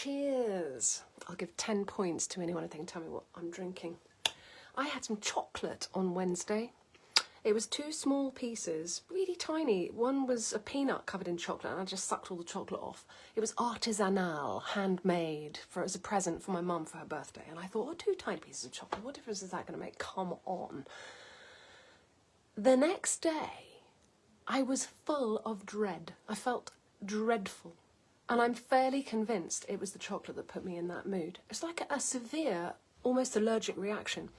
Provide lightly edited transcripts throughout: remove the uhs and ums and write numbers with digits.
cheers. I'll give 10 points to anyone who can tell me what I'm drinking. I had some chocolate on Wednesday. It was 2 small pieces, really tiny. One was a peanut covered in chocolate, and I just sucked all the chocolate off. It was artisanal, handmade, as a present for my mum for her birthday. And I thought, oh, 2 tiny pieces of chocolate, what difference is that going to make? Come on. The next day, I was full of dread. I felt dreadful. And I'm fairly convinced it was the chocolate that put me in that mood. It's like a severe, almost allergic reaction.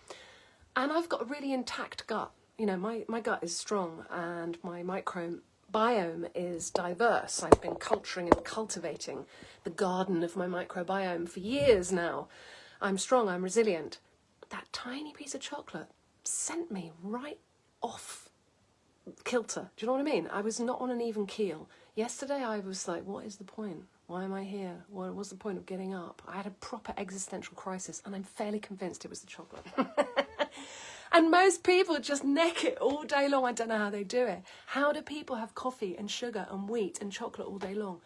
And I've got a really intact gut. You know, my gut is strong and my microbiome is diverse. I've been culturing and cultivating the garden of my microbiome for years now. I'm strong, I'm resilient. That tiny piece of chocolate sent me right off kilter. Do you know what I mean? I was not on an even keel. Yesterday I was like, what is the point? Why am I here? What was the point of getting up? I had a proper existential crisis, and I'm fairly convinced it was the chocolate. And most people just neck it all day long. I don't know how they do it. How do people have coffee and sugar and wheat and chocolate all day long?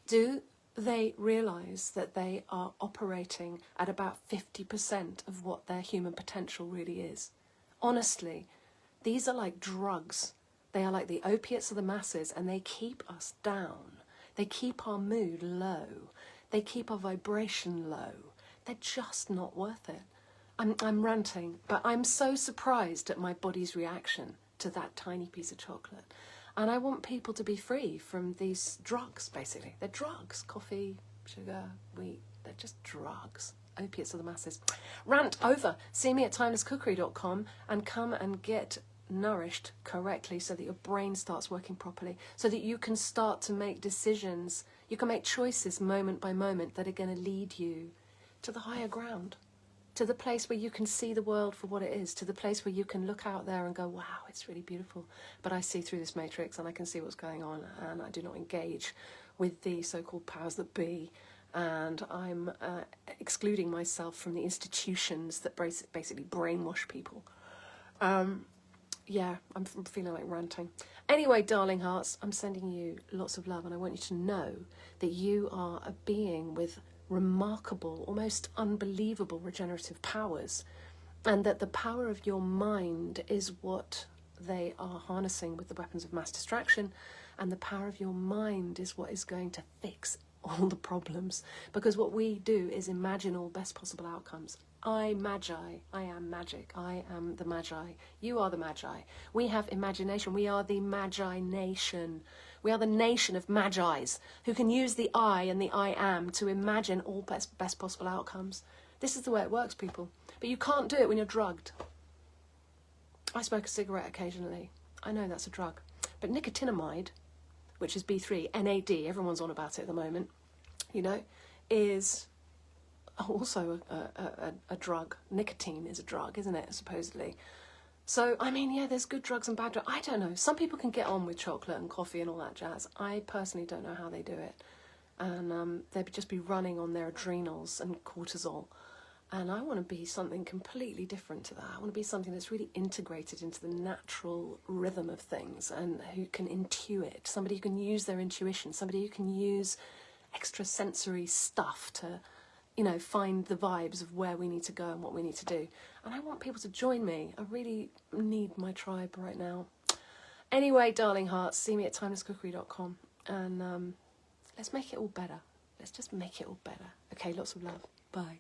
Do they realise that they are operating at about 50% of what their human potential really is? Honestly, these are like drugs. They are like the opiates of the masses, and they keep us down. They keep our mood low. They keep our vibration low. They're just not worth it. I'm ranting, but I'm so surprised at my body's reaction to that tiny piece of chocolate. And I want people to be free from these drugs, basically. They're drugs. Coffee, sugar, wheat, they're just drugs. Opiates of the masses. Rant over. See me at timelesscookery.com and come and get nourished correctly so that your brain starts working properly, so that you can start to make decisions. You can make choices moment by moment that are going to lead you to the higher ground, to the place where you can see the world for what it is, to the place where you can look out there and go, wow, it's really beautiful, but I see through this matrix and I can see what's going on, and I do not engage with the so-called powers that be, and I'm excluding myself from the institutions that basically brainwash people. Yeah, I'm feeling like ranting. Anyway, darling hearts, I'm sending you lots of love, and I want you to know that you are a being with remarkable, almost unbelievable regenerative powers, and that the power of your mind is what they are harnessing with the weapons of mass distraction, and the power of your mind is what is going to fix all the problems, because what we do is imagine all best possible outcomes. I am magic, I am the magi, you are the magi. We have imagination, we are the magi nation. We are the nation of magis who can use the I and the I am to imagine all best possible outcomes. This is the way it works, people. But you can't do it when you're drugged. I smoke a cigarette occasionally. I know that's a drug. But nicotinamide, which is B3, NAD, everyone's on about it at the moment, you know, is also a drug. Nicotine is a drug, isn't it, supposedly? So, I mean, yeah, there's good drugs and bad drugs. I don't know. Some people can get on with chocolate and coffee and all that jazz. I personally don't know how they do it. And they'd just be running on their adrenals and cortisol. And I want to be something completely different to that. I want to be something that's really integrated into the natural rhythm of things, and who can intuit. Somebody who can use their intuition. Somebody who can use extrasensory stuff to, you know, find the vibes of where we need to go and what we need to do. And I want people to join me. I really need my tribe right now. Anyway, darling hearts, see me at timelesscookery.com, and let's make it all better. Let's just make it all better. Okay, lots of love. Bye.